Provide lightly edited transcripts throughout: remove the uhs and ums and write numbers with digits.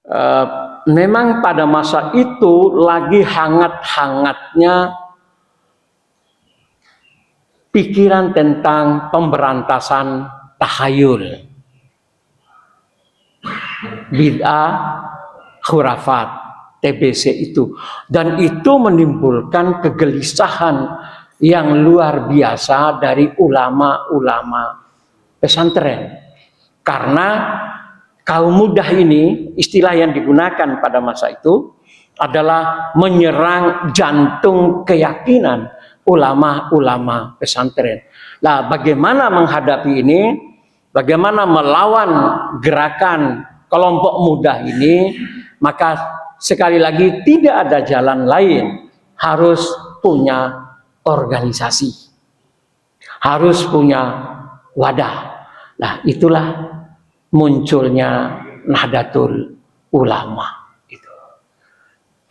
Eh, Memang pada masa itu lagi hangat-hangatnya pikiran tentang pemberantasan tahayul, bid'ah, khurafat, TBC itu. Dan itu menimbulkan kegelisahan yang luar biasa dari ulama-ulama pesantren. Karena kaum muda ini, istilah yang digunakan pada masa itu adalah menyerang jantung keyakinan ulama-ulama pesantren. Nah, bagaimana menghadapi ini? Bagaimana melawan gerakan kelompok muda ini? Maka sekali lagi tidak ada jalan lain, harus punya organisasi, harus punya wadah. Nah, itulah munculnya Nahdlatul Ulama. Itu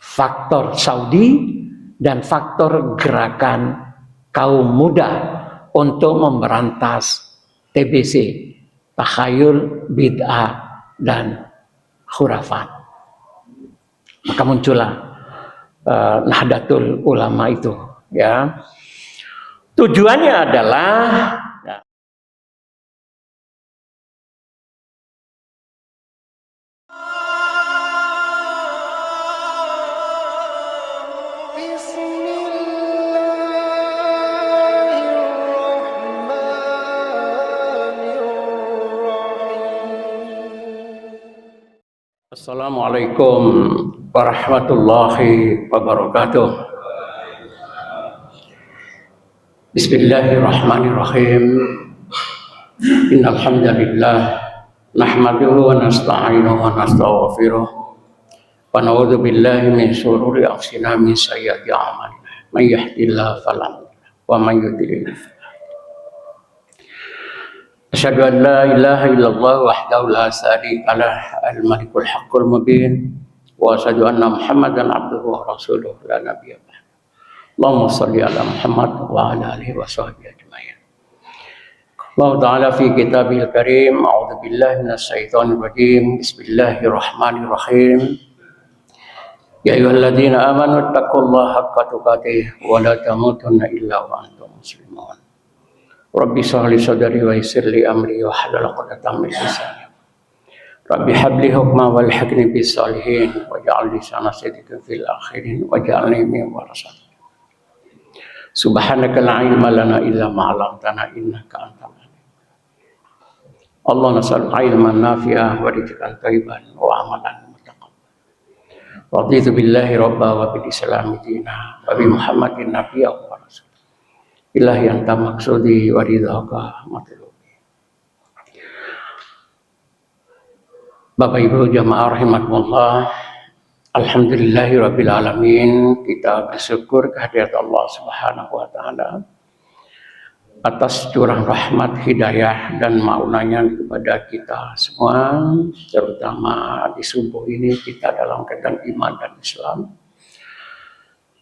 faktor Saudi dan faktor gerakan kaum muda untuk memberantas TBC, takhayul, bid'ah, dan khurafat. Maka muncullah Nahdlatul Ulama itu. Ya, tujuannya adalah Assalamualaikum warahmatullahi wabarakatuh. Bismillahirrahmanirrahim. Innal hamdalillah nahmaduhu wa nasta'inuhu wa nastaghfiruh wa na'udzu billahi min shururi anfusina min sayyiati a'malina. May yahdihillahu fala mudilla lahu wa may yudlil asyhadu an la ilaha illallah wahdahu la syarika lah al-malikul haqqul mubin wa asyhadu anna Muhammadan abduhu wa rasuluhu la nabiyya ba'da. Allahumma shalli ala Muhammad wa ala alihi wa sahbihi ajmain. Allah Ta'ala fi kitabihil karim, a'udzu billahi minasy syaithanir rajim. Bismillahirrahmanirrahim. Ya ayyuhalladzina amanu taqullaha haqqa tuqatih wa la tamutunna illa wa antum muslimun. Rabbi shrah li sadri wa yassir li amri wa hlul 'uqdatam min lisani. Rabbi habli hukma wal hikmi bis salihin waj'al lisana sidqin fil akhirin waj'alni min warasatin. Subhanaka la ilma lana illa ma 'allamtana innaka antal alim. Allah nas'al ilman nafi'ah wa rizqan thayyiban wa amalan mutaqabbal. Raditu billahi rabba wa bil islami dina wa bi Muhammadin nabiyya wa rasul. Ilahi anta maksudi wa ridhaka matlubi. Bapak Ibu jamaah rahimakumullah, alhamdulillahi rabbil alamin. Kita bersyukur kehadirat Allah Subhanahu wa taala atas curah rahmat, hidayah dan maunanya kepada kita semua, terutama di subuh ini kita dalam keadaan iman dan Islam,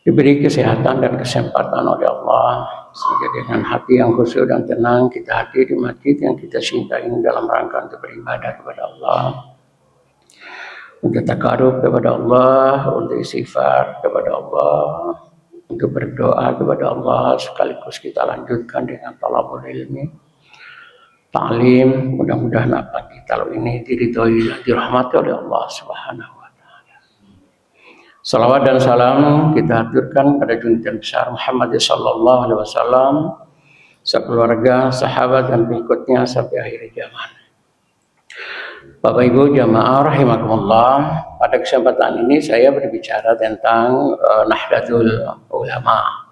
diberi kesehatan dan kesempatan oleh Allah sehingga dengan hati yang khusyuk dan tenang kita hadir di masjid yang kita cintai dalam rangka untuk beribadah kepada Allah, untuk takarub kepada Allah, untuk istighfar kepada Allah, untuk berdoa kepada Allah, sekaligus kita lanjutkan dengan talabul ilmi, ta'lim. Mudah-mudahan apa kita ini diridhoi dan dirahmati oleh Allah Subhanahu wa taala. Salawat dan salam kita haturkan pada junjungan besar Muhammad sallallahu alaihi wasallam, sekeluarga, sahabat dan pengikutnya sampai akhir zaman. Bapak Ibu jamaah rahimakumullah, pada kesempatan ini saya berbicara tentang Nahdlatul Ulama.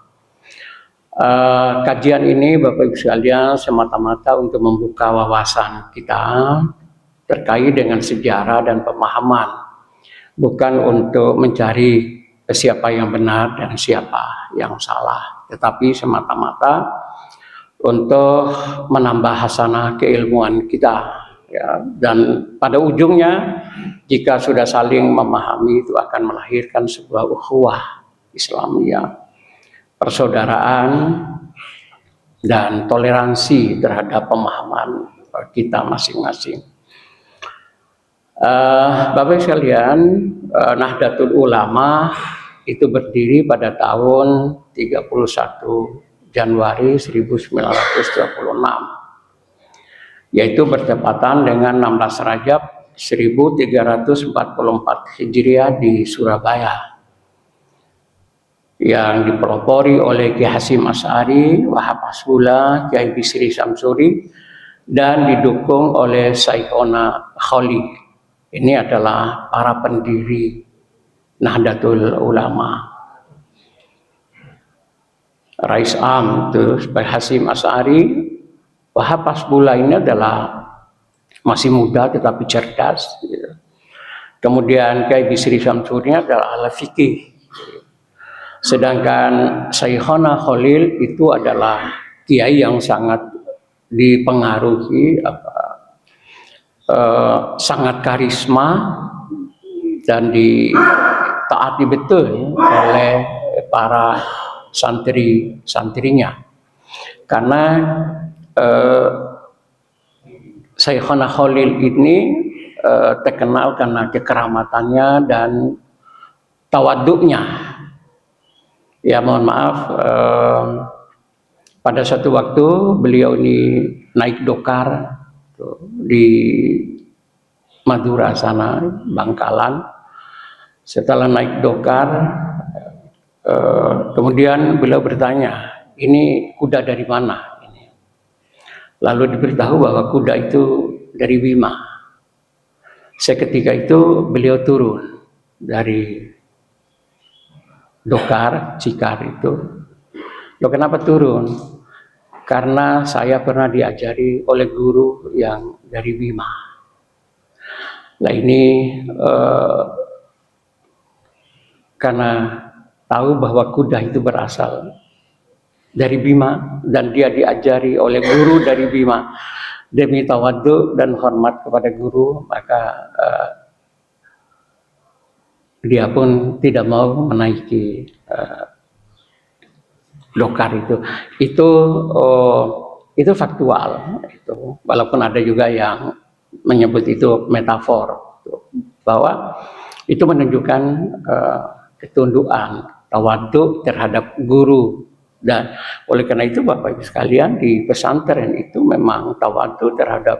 Kajian ini Bapak Ibu sekalian semata-mata untuk membuka wawasan kita terkait dengan sejarah dan pemahaman, bukan untuk mencari siapa yang benar dan siapa yang salah, tetapi semata-mata untuk menambah hasanah keilmuan kita. Ya, dan pada ujungnya jika sudah saling memahami itu akan melahirkan sebuah ukhuwah Islamiyah, persaudaraan dan toleransi terhadap pemahaman kita masing-masing. Bapak sekalian, Nahdlatul Ulama itu berdiri pada tahun 31 Januari 1926, yaitu bertepatan dengan 16 Rajab 1344 Hijriah di Surabaya, yang dipelopori oleh Ki Hasyim Asy'ari, Wahab Hasbullah, Kiai Bisri Samsuri, dan didukung oleh Syekhona Khalil. Ini adalah para pendiri Nahdlatul Ulama. Rais Am terus Hasyim Asy'ari, Wahab Hasbullah ini adalah masih muda tetapi cerdas. Kemudian Kiai Bisri Samsuri adalah ahli fikih. Sedangkan Syekhona Khalil itu adalah kiai yang sangat dipengaruhi, sangat karisma dan ditaati betul oleh para santri-santrinya. Karena Syekhona Khalil ini terkenal karena kekeramatannya dan tawaduknya. Ya mohon maaf, pada suatu waktu beliau ini naik dokar di Madura sana, Bangkalan. Setelah naik dokar, kemudian beliau bertanya, ini kuda dari mana? Lalu diberitahu bahwa kuda itu dari Bima. Seketika itu beliau turun dari dokar Cikar itu. Loh, kenapa turun? Karena saya pernah diajari oleh guru yang dari Bima. Nah ini karena tahu bahwa kuda itu berasal dari Bima dan dia diajari oleh guru dari Bima, demi tawadhu dan hormat kepada guru, maka dia pun tidak mau menaiki dokar itu. Itu faktual. Itu walaupun ada juga yang menyebut itu metafor, bahwa itu menunjukkan ketundukan, tawadhu terhadap guru. Dan oleh karena itu Bapak Ibu sekalian, di pesantren itu memang tawadhu terhadap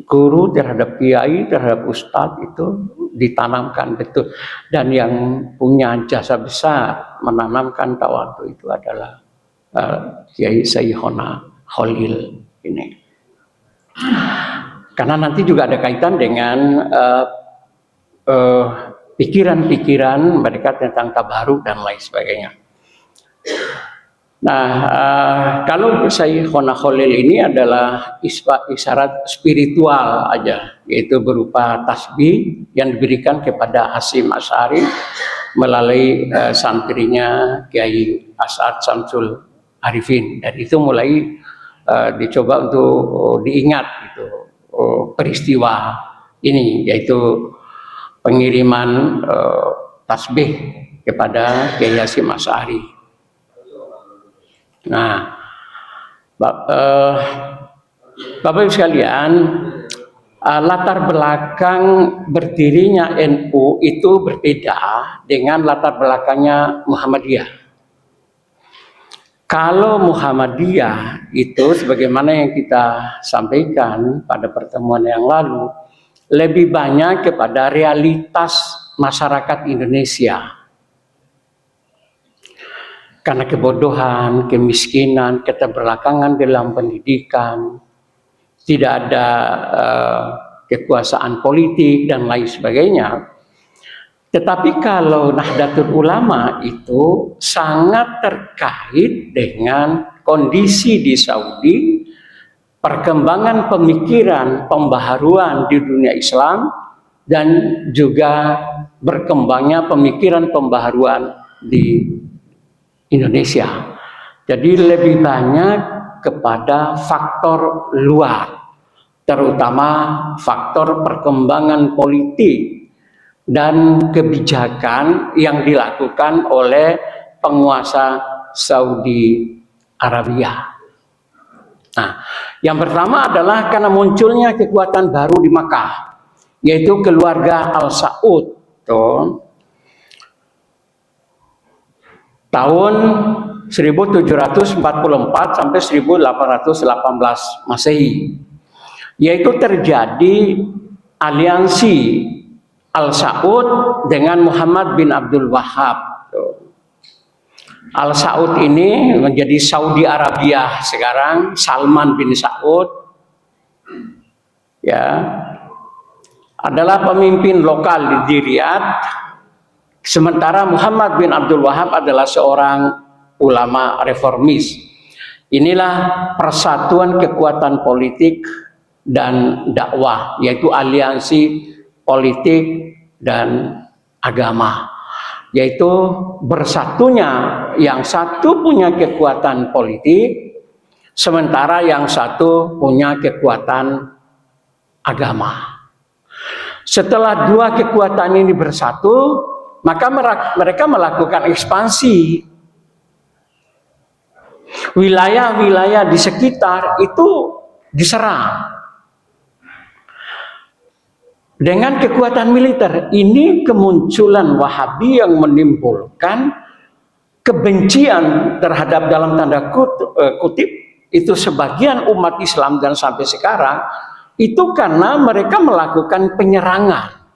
guru, terhadap kiai, terhadap ustadz itu ditanamkan betul. Dan yang punya jasa besar menanamkan tawadhu itu adalah Kiai Syekhona Khalil ini. Karena nanti juga ada kaitan dengan pikiran-pikiran mereka tentang tabaruk dan lain sebagainya. Nah, kalau Syekhona Khalil ini adalah isyarat spiritual aja, yaitu berupa tasbih yang diberikan kepada Hasyim Asy'ari melalui santrinya Kiai As'ad Syamsul Arifin. Dan itu mulai dicoba untuk diingat gitu, peristiwa ini, yaitu pengiriman tasbih kepada Kiai Hasyim Asy'ari. Nah, Bapak Ibu sekalian, latar belakang berdirinya NU itu berbeda dengan latar belakangnya Muhammadiyah. Kalau Muhammadiyah itu sebagaimana yang kita sampaikan pada pertemuan yang lalu, lebih banyak kepada realitas masyarakat Indonesia. Karena kebodohan, kemiskinan, keterbelakangan dalam pendidikan, tidak ada kekuasaan politik dan lain sebagainya. Tetapi kalau Nahdlatul Ulama itu sangat terkait dengan kondisi di Saudi, perkembangan pemikiran, pembaharuan di dunia Islam, dan juga berkembangnya pemikiran pembaharuan di Indonesia. Jadi lebih banyak kepada faktor luar, terutama faktor perkembangan politik dan kebijakan yang dilakukan oleh penguasa Saudi Arabia. Nah, yang pertama adalah karena munculnya kekuatan baru di Makkah, yaitu keluarga Al Saud. Tuh. Tahun 1744 sampai 1818 Masehi, yaitu terjadi aliansi Al Saud dengan Muhammad bin Abdul Wahab. Al Saud ini menjadi Saudi Arabia sekarang, Salman bin Saud ya adalah pemimpin lokal di Riyadh, sementara Muhammad bin Abdul Wahab adalah seorang ulama reformis. Inilah persatuan kekuatan politik dan dakwah, yaitu aliansi politik dan agama, yaitu bersatunya yang satu punya kekuatan politik, sementara yang satu punya kekuatan agama. Setelah dua kekuatan ini bersatu, maka mereka melakukan ekspansi. Wilayah-wilayah di sekitar itu diserang dengan kekuatan militer. Ini kemunculan Wahabi yang menimbulkan kebencian terhadap, dalam tanda kutip, itu sebagian umat Islam dan sampai sekarang, itu karena mereka melakukan penyerangan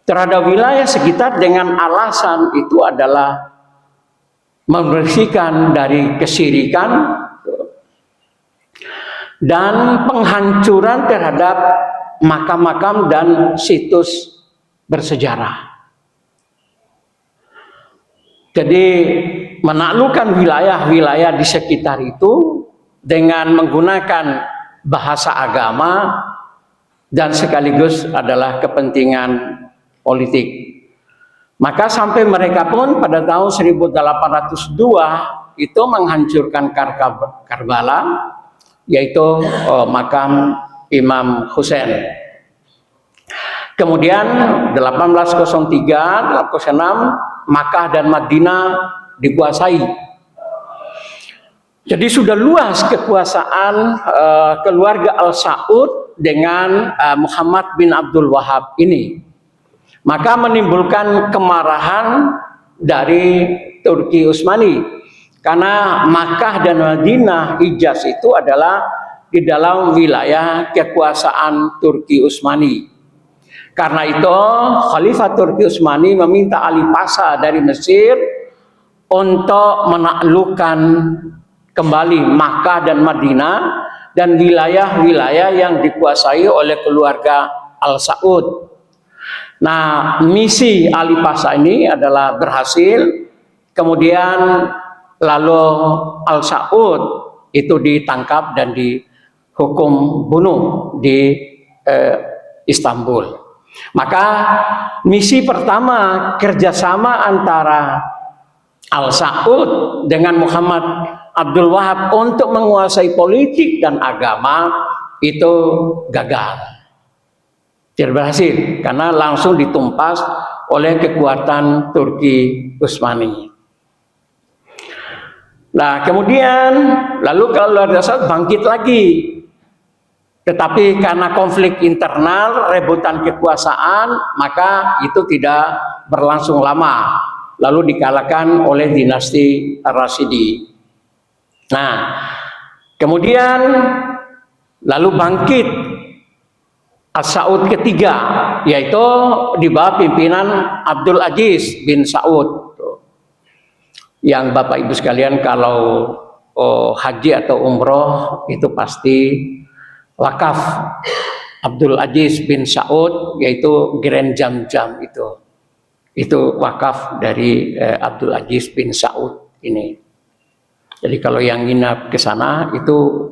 terhadap wilayah sekitar dengan alasan itu adalah membersihkan dari kesyirikan dan penghancuran terhadap makam-makam dan situs bersejarah. Jadi menaklukkan wilayah-wilayah di sekitar itu dengan menggunakan bahasa agama dan sekaligus adalah kepentingan politik. Maka sampai mereka pun pada tahun 1802 itu menghancurkan Karbala, yaitu makam Imam Husain. Kemudian 1803, 1806 Makkah dan Madinah dikuasai. Jadi sudah luas kekuasaan keluarga Al Saud dengan Muhammad bin Abdul Wahab ini. Maka menimbulkan kemarahan dari Turki Utsmani, karena Makkah dan Madinah, Hijaz itu adalah di dalam wilayah kekuasaan Turki Utsmani. Karena itu Khalifah Turki Utsmani meminta Ali Pasha dari Mesir untuk menaklukkan kembali Makkah dan Madinah dan wilayah-wilayah yang dikuasai oleh keluarga Al Saud. Nah, misi Ali Pasha ini adalah berhasil. Kemudian lalu Al Saud itu ditangkap dan dihukum bunuh di Istanbul. Maka misi pertama kerjasama antara Al Saud dengan Muhammad Abdul Wahab untuk menguasai politik dan agama itu gagal. Tidak berhasil karena langsung ditumpas oleh kekuatan Turki Utsmani. Nah, kemudian lalu kalau Al Saud bangkit lagi, tetapi karena konflik internal, rebutan kekuasaan, maka itu tidak berlangsung lama. Lalu dikalahkan oleh dinasti Ar-Rasyidi. Nah, kemudian lalu bangkit Al Saud ketiga, yaitu di bawah pimpinan Abdul Aziz bin Saud. Yang Bapak Ibu sekalian kalau haji atau umroh itu pasti wakaf Abdul Aziz bin Saud, yaitu Grand Jam-Jam itu wakaf dari Abdul Aziz bin Saud ini. Jadi kalau yang nginap ke sana itu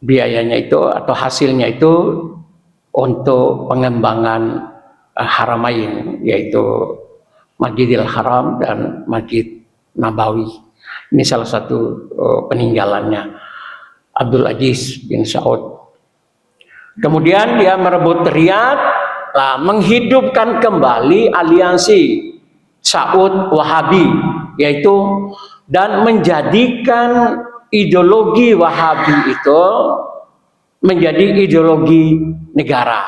biayanya itu atau hasilnya itu untuk pengembangan Haramain, yaitu Masjidil Haram dan Masjid Nabawi. Ini salah satu peninggalannya Abdul Aziz bin Saud. Kemudian dia merebut Riyadh, menghidupkan kembali aliansi Saud Wahabi, yaitu dan menjadikan ideologi Wahabi itu menjadi ideologi negara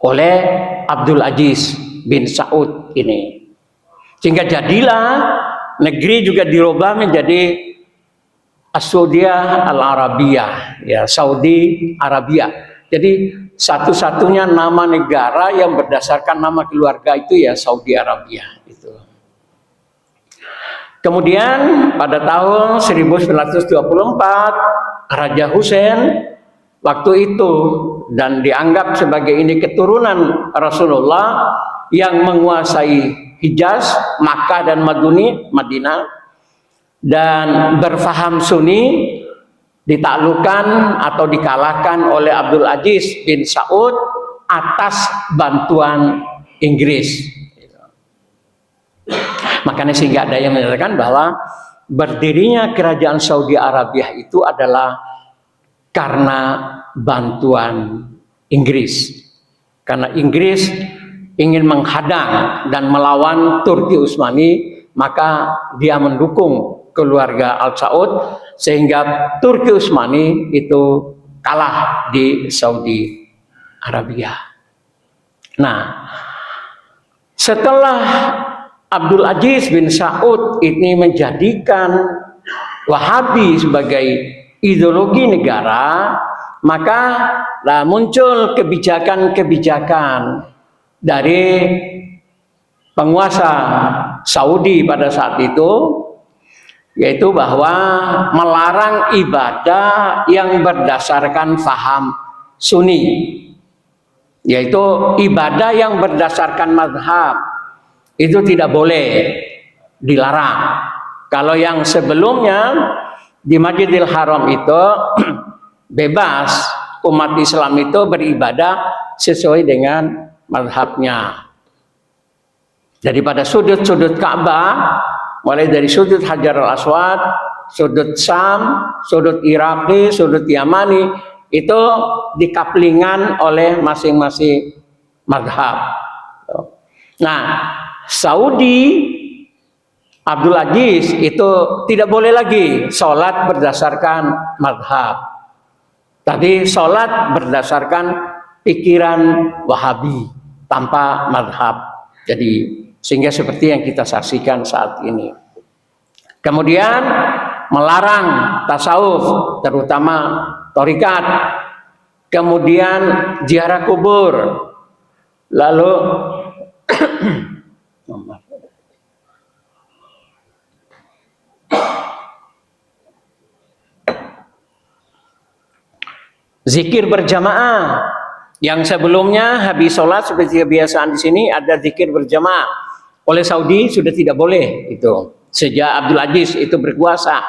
oleh Abdul Aziz bin Saud ini. Sehingga jadilah negeri juga dirubah menjadi As-Saudiyah Al-Arabiyah, ya, Saudi Arabia. Jadi satu-satunya nama negara yang berdasarkan nama keluarga itu ya Saudi Arabia itu. Kemudian pada tahun 1924 Raja Hussein waktu itu, dan dianggap sebagai ini keturunan Rasulullah yang menguasai Hijaz, Makkah dan Madinah, dan berfaham Sunni, ditaklukkan atau dikalahkan oleh Abdul Aziz bin Saud atas bantuan Inggris. Makanya sehingga ada yang menyatakan bahwa berdirinya kerajaan Saudi Arabia itu adalah karena bantuan Inggris. Karena Inggris ingin menghadang dan melawan Turki Utsmani, maka dia mendukung keluarga Al Saud sehingga Turki Utsmani itu kalah di Saudi Arabia. Nah, setelah Abdul Aziz bin Saud ini menjadikan Wahabi sebagai ideologi negara, maka muncul kebijakan-kebijakan dari penguasa Saudi pada saat itu, yaitu bahwa melarang ibadah yang berdasarkan faham Sunni, yaitu ibadah yang berdasarkan mazhab itu tidak boleh, dilarang. Kalau yang sebelumnya di Masjidil Haram itu bebas umat Islam itu beribadah sesuai dengan mazhabnya. Jadi pada sudut-sudut Ka'bah, mulai dari sudut Hajar al-Aswad, sudut Sam, sudut Iraqi, sudut Yamani, itu dikaplingan oleh masing-masing mazhab. Nah, Saudi Abdul Aziz itu tidak boleh lagi sholat berdasarkan mazhab, tapi sholat berdasarkan pikiran Wahabi tanpa mazhab. Jadi sehingga seperti yang kita saksikan saat ini. Kemudian melarang tasawuf, terutama thariqat. Kemudian ziarah kubur. Lalu zikir berjamaah, yang sebelumnya habis sholat seperti kebiasaan di sini ada zikir berjamaah, oleh Saudi sudah tidak boleh itu sejak Abdul Aziz itu berkuasa.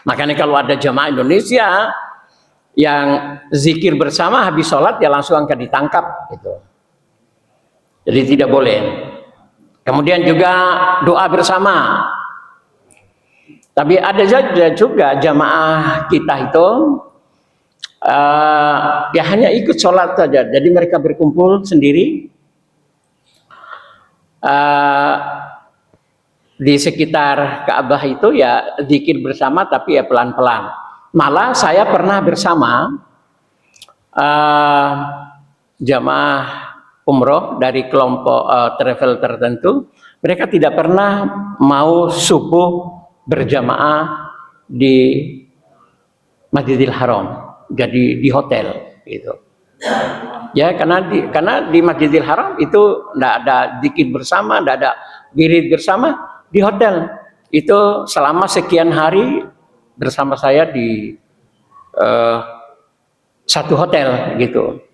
Makanya kalau ada jamaah Indonesia yang zikir bersama habis sholat ya langsung akan ditangkap itu. Jadi tidak boleh. Kemudian juga doa bersama. Tapi ada juga jamaah kita itu ya hanya ikut sholat saja. Jadi mereka berkumpul sendiri di sekitar Ka'bah itu ya zikir bersama, tapi ya pelan-pelan. Malah saya pernah bersama jamaah umroh dari kelompok travel tertentu. Mereka tidak pernah mau subuh berjamaah di Masjidil Haram, jadi di hotel gitu. Ya karena di Masjidil Haram itu tidak ada zikir bersama, tidak ada wirid bersama. Di hotel itu selama sekian hari bersama saya di satu hotel gitu.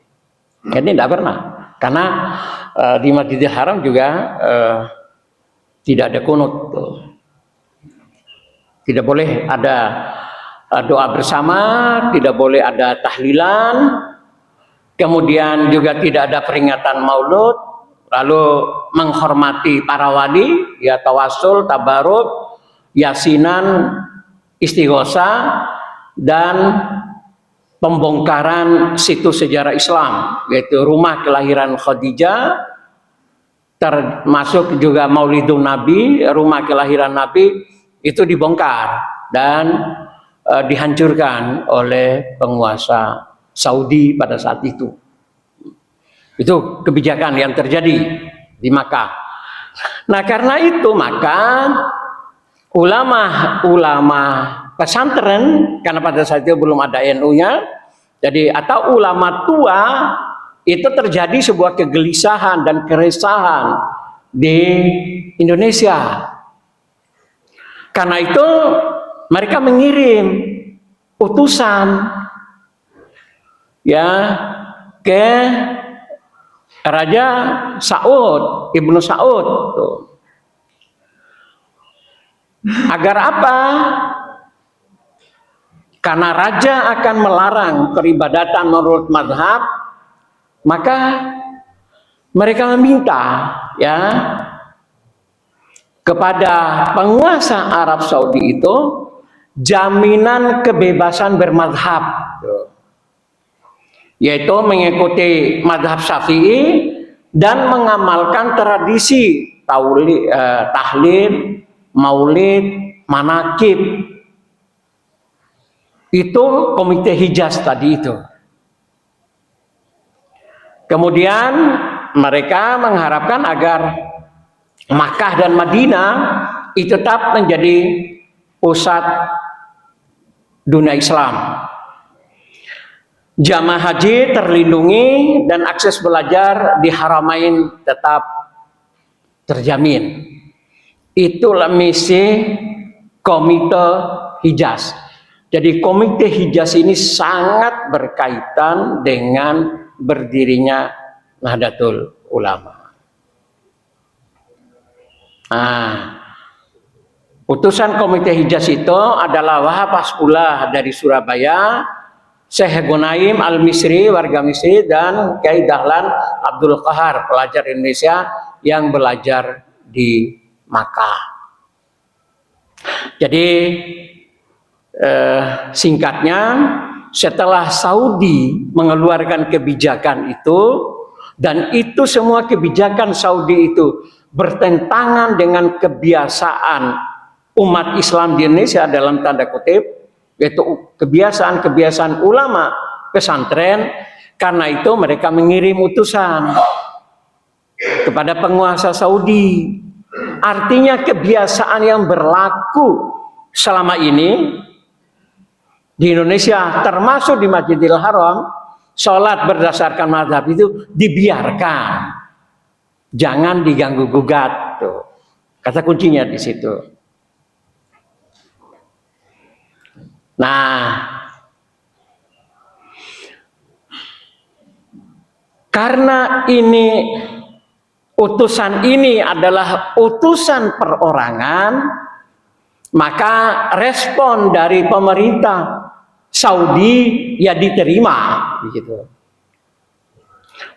Jadi tidak pernah, karena di Masjidil Haram juga tidak ada kunut, tidak boleh ada doa bersama, tidak boleh ada tahlilan, kemudian juga tidak ada peringatan maulud, lalu menghormati para wali, ya tawasul, tabaruk, yasinan, istighosah, dan pembongkaran situs sejarah Islam, yaitu rumah kelahiran Khadijah, termasuk juga Maulidun Nabi, rumah kelahiran Nabi itu dibongkar dan dihancurkan oleh penguasa Saudi pada saat itu. Itu kebijakan yang terjadi di Makkah. Nah, karena itu maka ulama pesantren, karena pada saat itu belum ada NU-nya, jadi atau ulama tua, itu terjadi sebuah kegelisahan dan keresahan di Indonesia. Karena itu mereka mengirim utusan ya ke Raja Saud, Ibnu Saud tuh. Agar apa? Karena raja akan melarang peribadatan menurut mazhab, maka mereka meminta ya kepada penguasa Arab Saudi itu jaminan kebebasan bermazhab, yaitu mengikuti mazhab Syafi'i dan mengamalkan tradisi tahlil, maulid, manakib. Itu Komite Hijaz tadi itu. Kemudian mereka mengharapkan agar Makkah dan Madinah itu tetap menjadi pusat dunia Islam. Jamaah haji terlindungi dan akses belajar di Haramain tetap terjamin. Itulah misi Komite Hijaz. Jadi Komite Hijaz ini sangat berkaitan dengan berdirinya Nahdlatul Ulama. Nah, utusan Komite Hijaz itu adalah Wahab Hasbullah dari Surabaya, Syekh Gunaim Al-Misri, warga Misri, dan Kiai Dahlan Abdul Qahar, pelajar Indonesia yang belajar di Makkah. Jadi singkatnya, setelah Saudi mengeluarkan kebijakan itu, dan itu semua kebijakan Saudi itu bertentangan dengan kebiasaan umat Islam di Indonesia dalam tanda kutip, yaitu kebiasaan ulama pesantren. Karena itu mereka mengirim utusan kepada penguasa Saudi. Artinya kebiasaan yang berlaku selama ini di Indonesia, termasuk di Masjidil Haram, sholat berdasarkan mazhab itu dibiarkan, jangan diganggu gugat. Tuh, kata kuncinya di situ. Nah, karena ini utusan ini adalah utusan perorangan, maka respon dari pemerintah Saudi ya diterima begitu.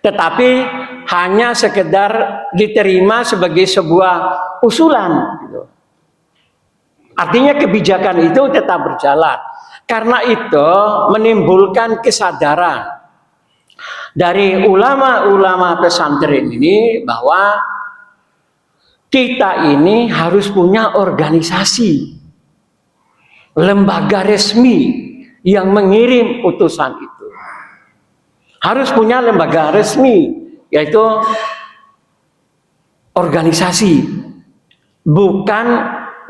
Tetapi hanya sekedar diterima sebagai sebuah usulan gitu. Artinya kebijakan itu tetap berjalan. Karena itu menimbulkan kesadaran dari ulama-ulama pesantren ini bahwa kita ini harus punya organisasi, lembaga resmi yang mengirim utusan itu. Harus punya lembaga resmi, yaitu organisasi, bukan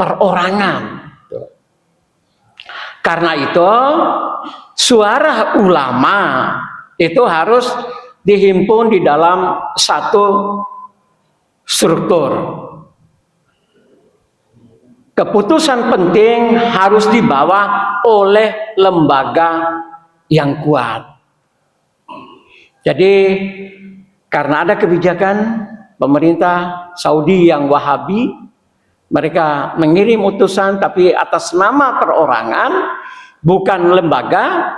perorangan. Karena itu suara ulama itu harus dihimpun di dalam satu struktur. Keputusan penting harus dibawa oleh lembaga yang kuat. Jadi karena ada kebijakan pemerintah Saudi yang Wahabi, mereka mengirim utusan tapi atas nama perorangan, bukan lembaga,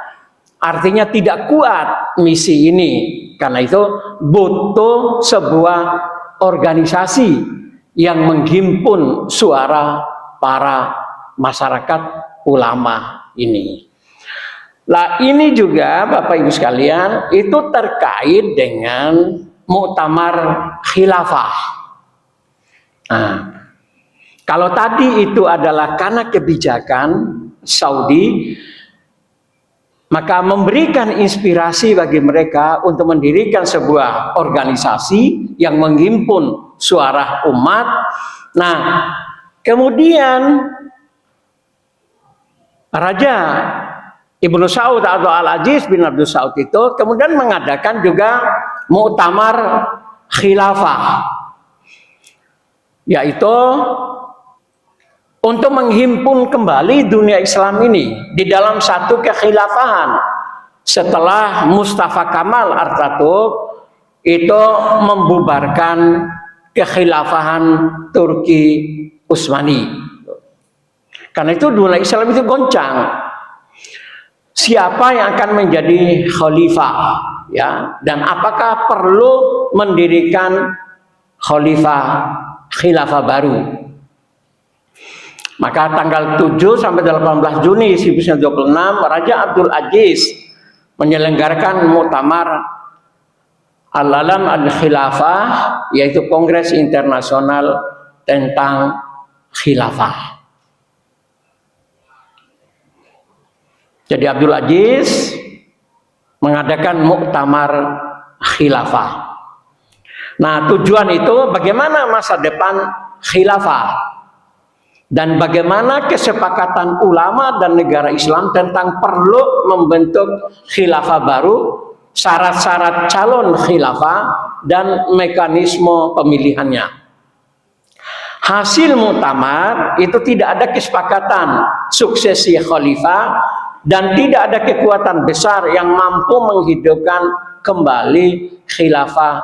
artinya tidak kuat misi ini. Karena itu butuh sebuah organisasi yang menghimpun suara para masyarakat ulama ini. Nah, ini juga Bapak Ibu sekalian, itu terkait dengan Muktamar Khilafah. Nah, Kalau tadi itu adalah karena kebijakan Saudi, maka memberikan inspirasi bagi mereka untuk mendirikan sebuah organisasi yang menghimpun suara umat. Nah, kemudian Raja Ibnu Saud atau Al-Aziz bin Abdul Saud itu kemudian mengadakan juga muktamar khilafah, yaitu untuk menghimpun kembali dunia Islam ini di dalam satu kekhilafahan setelah Mustafa Kamal Atatürk itu membubarkan kekhilafahan Turki Utsmani. Karena itu dunia Islam itu goncang. Siapa yang akan menjadi khalifah, ya? Dan apakah perlu mendirikan khilafah baru? Maka tanggal 7 sampai 18 Juni 1926 Raja Abdul Aziz menyelenggarakan muktamar Al-Alam Al-Khilafah, yaitu Kongres Internasional tentang Khilafah. Jadi Abdul Aziz mengadakan muktamar khilafah. Nah, tujuan itu bagaimana masa depan khilafah dan bagaimana kesepakatan ulama dan negara Islam tentang perlu membentuk khilafah baru, syarat-syarat calon khilafah dan mekanisme pemilihannya. Hasil muktamar itu tidak ada kesepakatan suksesi khalifah dan tidak ada kekuatan besar yang mampu menghidupkan kembali khilafah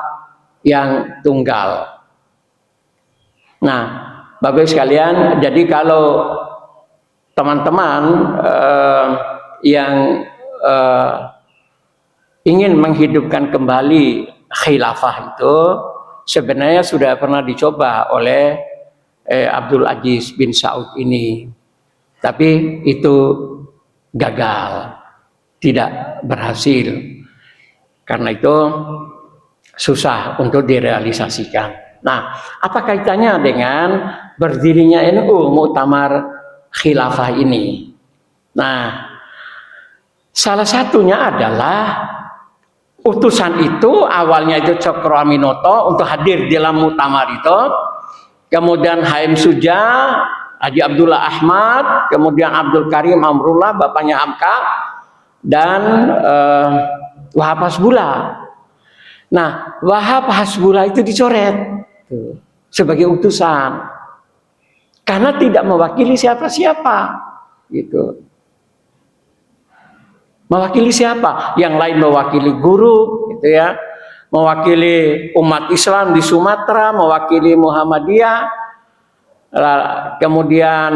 yang tunggal. Nah, Bapak sekalian, jadi kalau teman-teman yang ingin menghidupkan kembali khilafah itu sebenarnya sudah pernah dicoba oleh Abdul Aziz bin Saud ini, tapi itu gagal, tidak berhasil. Karena itu susah untuk direalisasikan. Nah, apa kaitannya dengan berdirinya NU muktamar khilafah ini? Nah, salah satunya adalah utusan itu awalnya itu Cokroaminoto untuk hadir dalam muktamar itu, kemudian HM Suja, Haji Abdullah Ahmad, kemudian Abdul Karim Amrullah, bapaknya Hamka, dan Wahab Hasbullah. Nah, Wahab Hasbullah itu dicoret sebagai utusan karena tidak mewakili siapa-siapa, gitu. Mewakili siapa? Yang lain mewakili guru, gitu ya, mewakili umat Islam di Sumatera, mewakili Muhammadiyah. Kemudian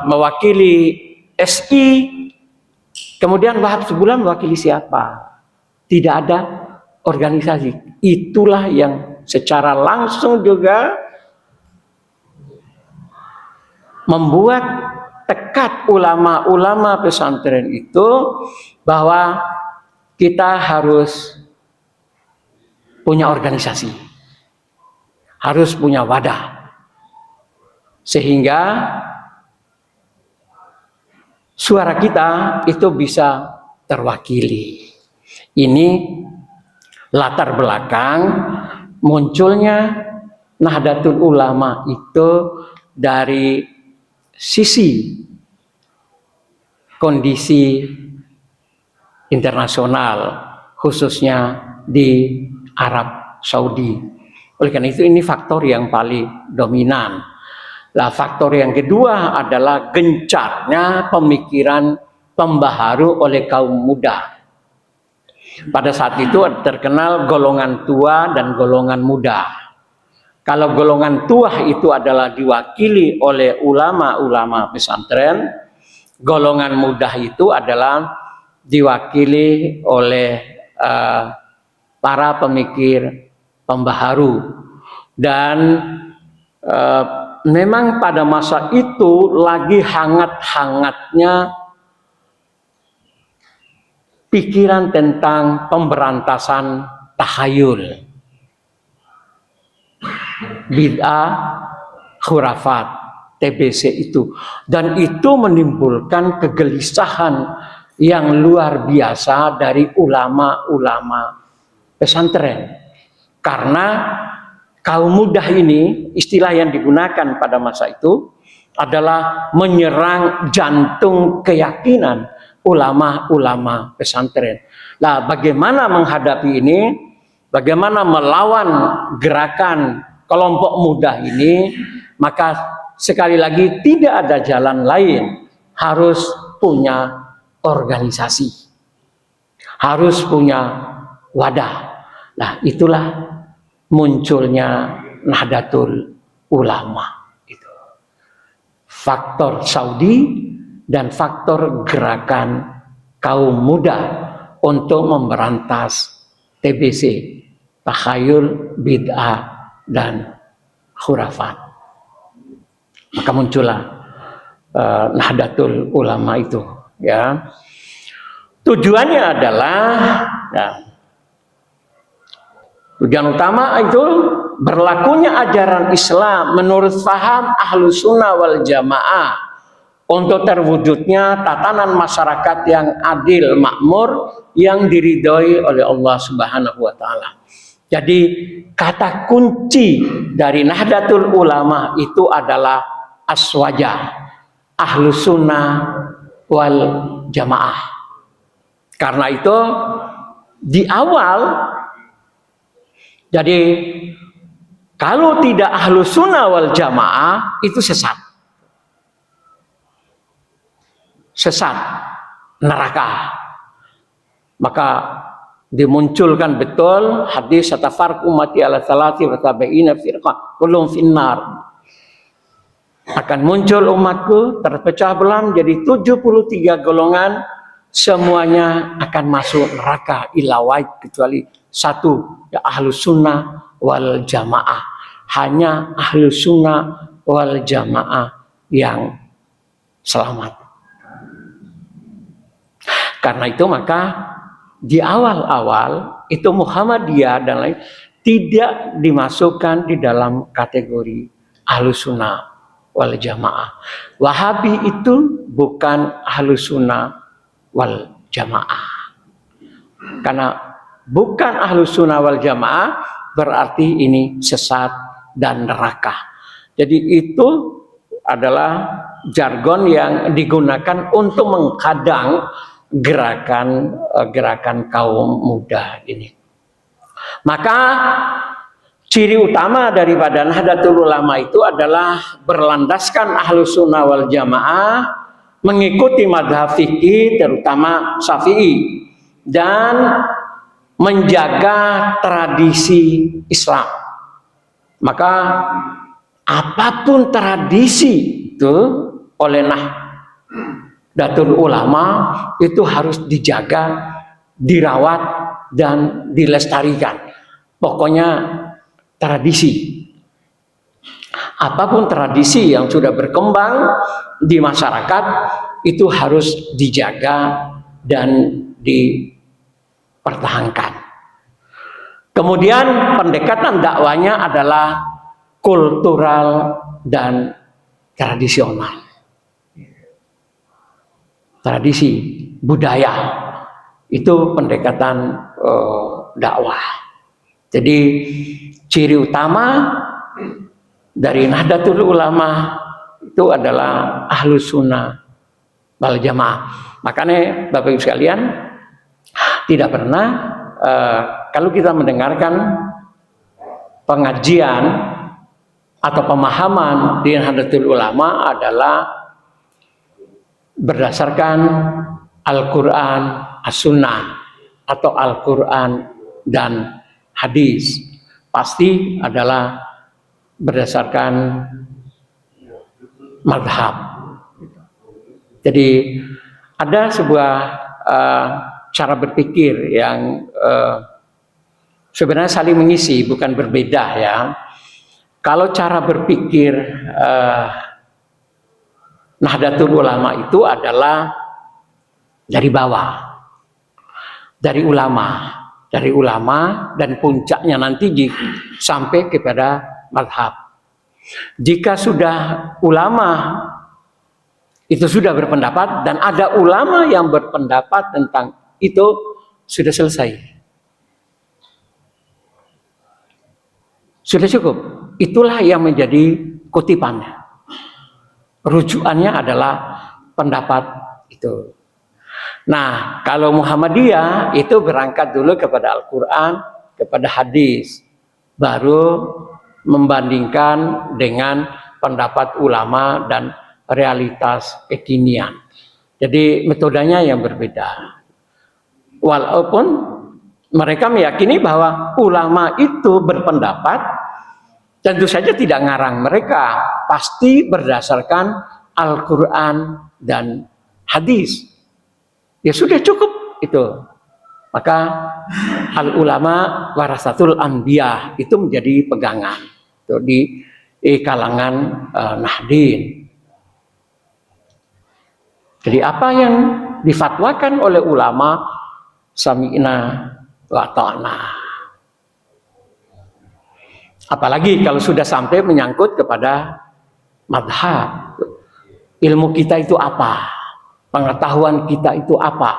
mewakili SI, kemudian Wahab Hasbullah mewakili siapa? Tidak ada organisasi. Itulah yang secara langsung juga membuat tekad ulama-ulama pesantren itu bahwa kita harus punya organisasi, harus punya wadah, sehingga suara kita itu bisa terwakili. Ini latar belakang munculnya Nahdlatul Ulama itu dari sisi kondisi internasional, khususnya di Arab Saudi. Oleh karena itu ini faktor yang paling dominan. Nah, faktor yang kedua adalah gencarnya pemikiran pembaharu oleh kaum muda. Pada saat itu terkenal golongan tua dan golongan muda. Kalau golongan tua itu adalah diwakili oleh ulama-ulama pesantren, golongan muda itu adalah diwakili oleh para pemikir pembaharu. Dan memang pada masa itu lagi hangat-hangatnya pikiran tentang pemberantasan tahayul, bid'ah, khurafat. TBC itu, dan itu menimbulkan kegelisahan yang luar biasa dari ulama-ulama pesantren, karena kaum muda ini, istilah yang digunakan pada masa itu adalah menyerang jantung keyakinan ulama-ulama pesantren. Nah, bagaimana menghadapi ini? Bagaimana melawan gerakan kelompok muda ini? Maka sekali lagi tidak ada jalan lain, harus punya organisasi, harus punya wadah. Nah, itulah munculnya Nahdlatul Ulama. Itu faktor Saudi dan faktor gerakan kaum muda untuk memberantas TBC, takhayul, bid'ah, dan khurafat. Maka muncullah Nahdlatul Ulama itu. Ya, tujuannya adalah, ya, tujuan utama itu berlakunya ajaran Islam menurut faham Ahlus Sunnah wal Jamaah untuk terwujudnya tatanan masyarakat yang adil, makmur, yang diridhoi oleh Allah Subhanahu wa taala. Jadi kata kunci dari Nahdlatul Ulama itu adalah aswaja, Ahlus Sunnah wal Jamaah. Karena itu di awal, jadi kalau tidak Ahlus Sunnah wal Jamaah itu sesat, neraka. Maka dimunculkan betul hadis atafarq ummati ala salati wa tabi'ina firqah kullum finnar. Akan muncul umatku terpecah belah menjadi 73 golongan, semuanya akan masuk neraka illa wahid, kecuali satu, ya Ahlus Sunnah wal Jamaah. Hanya Ahlus Sunnah wal Jamaah yang selamat. Karena itu maka di awal-awal itu Muhammadiyah dan lain tidak dimasukkan di dalam kategori Ahlus Sunnah wal Jamaah. Wahabi itu bukan Ahlus Sunnah wal Jamaah. Karena bukan Ahlus Sunnah wal Jamaah berarti ini sesat dan neraka. Jadi itu adalah jargon yang digunakan untuk menghadang gerakan kaum muda ini. Maka ciri utama daripada Nahdlatul Ulama itu adalah berlandaskan Ahlus Sunnah wal Jamaah, mengikuti madhab fikih terutama Syafi'i, dan menjaga tradisi Islam. Maka apapun tradisi itu oleh Nahdlatul Ulama itu harus dijaga, dirawat, dan dilestarikan. Pokoknya tradisi. Apapun tradisi yang sudah berkembang di masyarakat itu harus dijaga dan dipertahankan. Kemudian pendekatan dakwanya adalah kultural dan tradisional. Tradisi, budaya, itu pendekatan dakwah. Jadi ciri utama dari Nahdlatul Ulama itu adalah Ahlus Sunnah wal Jamaah. Makanya Bapak Ibu sekalian, tidak pernah kalau kita mendengarkan pengajian atau pemahaman di Nahdlatul Ulama adalah berdasarkan Al-Quran, As-Sunnah, atau Al-Quran dan hadis. Pasti adalah berdasarkan madhab. Jadi ada sebuah cara berpikir yang sebenarnya saling mengisi, bukan berbeda ya. Kalau cara berpikir Nahdlatul Ulama itu adalah dari bawah, dari ulama dan puncaknya nanti sampai kepada madhab. Jika sudah ulama itu sudah berpendapat dan ada ulama yang berpendapat tentang itu, sudah selesai. Sudah cukup. Itulah yang menjadi kutipannya. Rujukannya adalah pendapat itu. Nah, kalau Muhammadiyah itu berangkat dulu kepada Al-Quran, kepada hadis, baru membandingkan dengan pendapat ulama dan realitas kekinian. Jadi metodenya yang berbeda. Walaupun mereka meyakini bahwa ulama itu berpendapat, tentu saja tidak ngarang mereka, pasti berdasarkan Al-Quran dan hadis. Ya sudah cukup itu. Maka al-ulama warasatul anbiya itu menjadi pegangan itu di kalangan Nahdien. Jadi apa yang difatwakan oleh ulama, sami'na wa ta'na. Apalagi kalau sudah sampai menyangkut kepada madhab. Ilmu kita itu apa? Pengetahuan kita itu apa?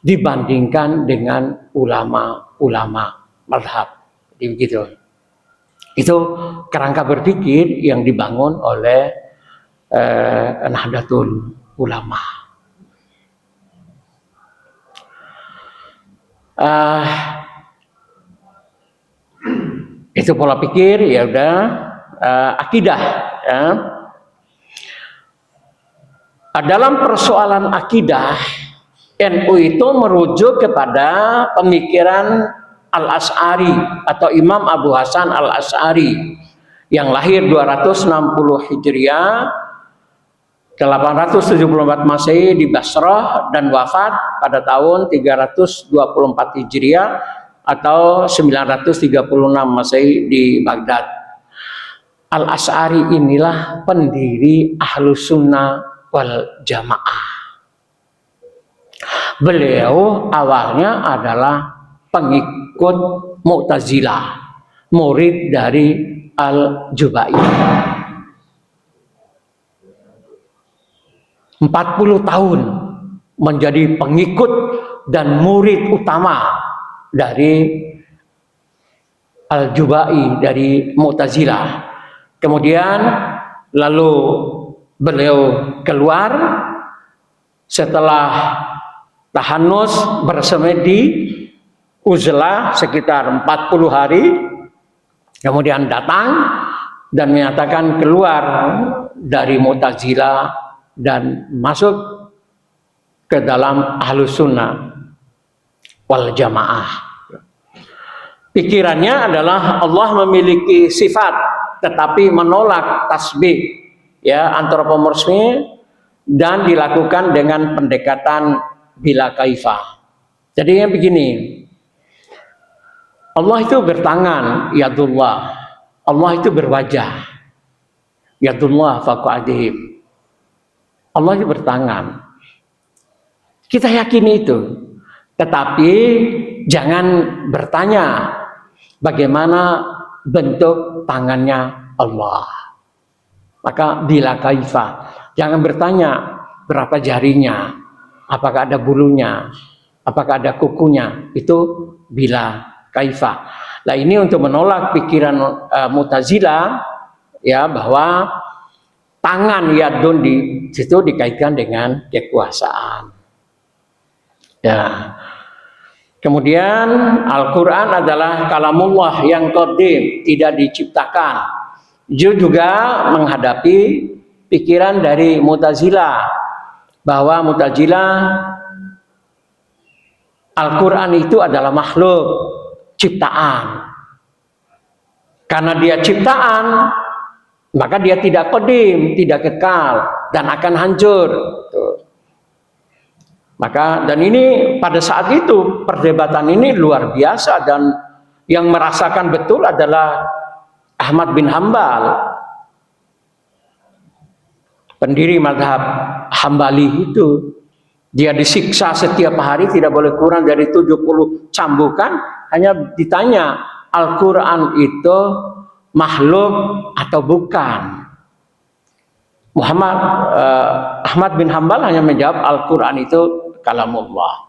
Dibandingkan dengan ulama-ulama madhab. Jadi begitu. Itu kerangka berpikir yang dibangun oleh Nahdlatul Ulama. Itu pola pikir, ya udah. Akidah, ya. Dalam persoalan akidah, NU itu merujuk kepada pemikiran Al-Asy'ari atau Imam Abu Hasan Al-Asy'ari yang lahir 260 Hijriah, 874 Masehi di Basrah dan wafat pada tahun 324 Hijriah atau 936 Masehi di Baghdad. Al-Asy'ari inilah pendiri Ahlus Sunnah wal Jamaah. Beliau awalnya adalah pengikut Mu'tazilah, murid dari Al-Jubai. 40 tahun menjadi pengikut dan murid utama dari Al-Jubai, dari Mu'tazilah. Kemudian lalu beliau keluar setelah tahanus bersemedi uzlah sekitar 40 hari, kemudian datang dan menyatakan keluar dari Mu'tazilah dan masuk ke dalam Ahlus Sunnah wal Jamaah. Pikirannya adalah Allah memiliki sifat tetapi menolak tasbih, ya, antropomorfisme, dan dilakukan dengan pendekatan bila kaifah. Jadi yang begini, Allah itu bertangan, yadullah. Allah itu berwajah, yadullah faqadib. Allah itu bertangan. Kita yakini itu. Tetapi jangan bertanya bagaimana bentuk tangannya Allah. Maka bila kaifah. Jangan bertanya berapa jarinya, apakah ada bulunya, apakah ada kukunya. Itu bila kaifah. Nah, ini untuk menolak pikiran Mu'tazilah, ya, bahwa tangan yadun di situ dikaitkan dengan kekuasaan. Ya. Kemudian Al-Quran adalah kalamullah yang qadim, tidak diciptakan. Dia juga menghadapi pikiran dari Mu'tazilah, bahwa Mu'tazilah Al-Quran itu adalah makhluk, ciptaan. Karena dia ciptaan, maka dia tidak qadim, tidak kekal, dan akan hancur. Maka, dan ini pada saat itu perdebatan ini luar biasa, dan yang merasakan betul adalah Ahmad bin Hambal, pendiri mazhab Hambali itu. Dia disiksa setiap hari, tidak boleh kurang dari 70 cambukan. Hanya ditanya, Al-Quran itu makhluk atau bukan. Ahmad bin Hambal hanya menjawab Al-Quran itu kalamullah.